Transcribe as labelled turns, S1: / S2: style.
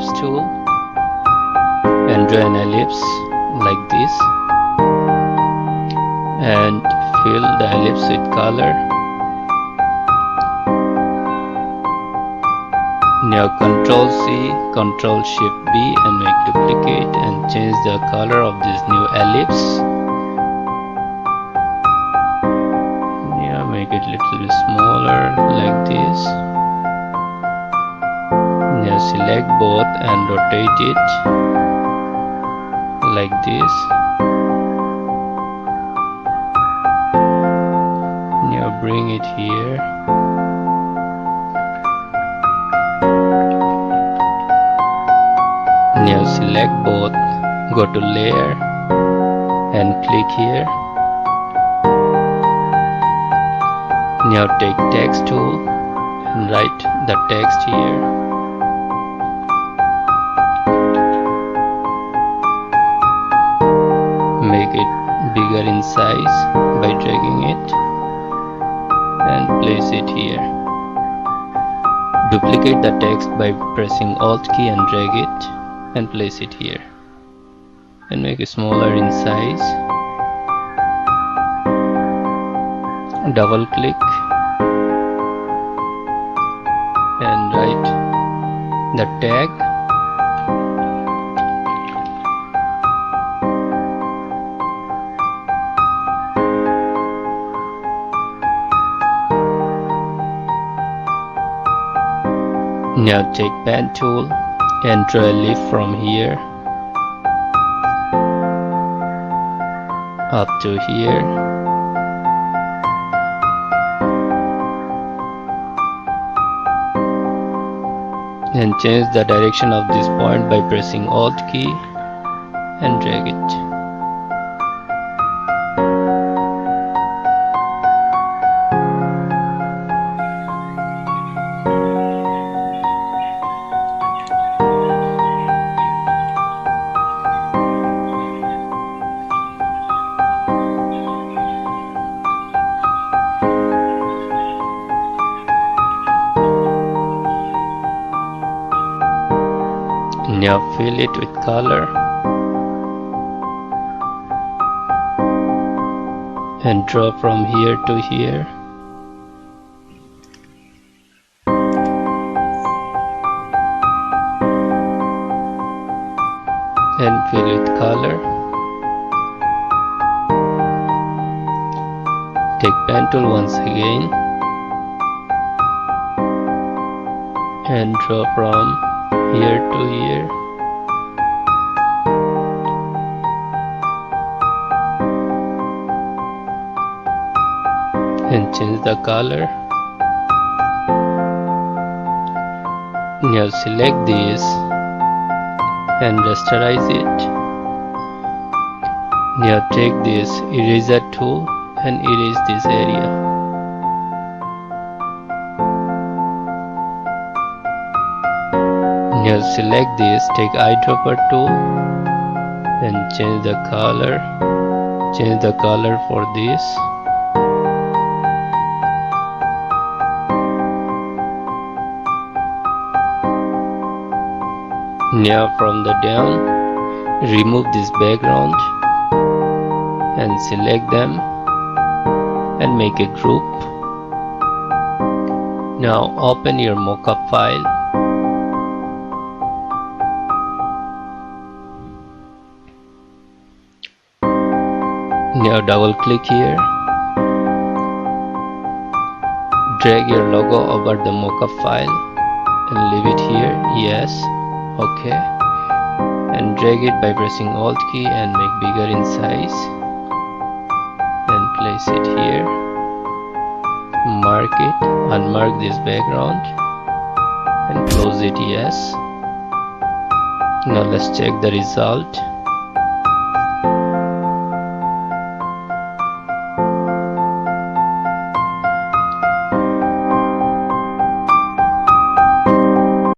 S1: ellipse tool and draw an ellipse like this and fill the ellipse with color. Now Ctrl C, Ctrl Shift B and make duplicate and change the color of this new ellipse. Now make it little bit smaller like this. Now select both and rotate it like this. Now bring it here. Now select both, go to layer and click here. Now take text tool and write the text here. Make it bigger in size by dragging it and place it here. Duplicate the text by pressing Alt key and drag it and place it here and make it smaller in size. Double click and write the tag. Now take pen tool and draw a leaf from here up to here. And change the direction of this point by pressing Alt key and drag it. Now fill it with color and draw from here to here. And fill with color. Take pen tool once again and draw from here to here. And change the color. Now select this and rasterize it. Now take this eraser tool and erase this area. Now select this, take eyedropper tool and change the color. Change the color for this. Now from the down, remove this background and select them and make a group. Now open your mockup file. Now double click here. Drag your logo over the mockup file and leave it here. Yes. Okay. And drag it by pressing Alt key and make bigger in size. And place it here. Mark it. Unmark this background. And close it. Yes. Now let's check the result.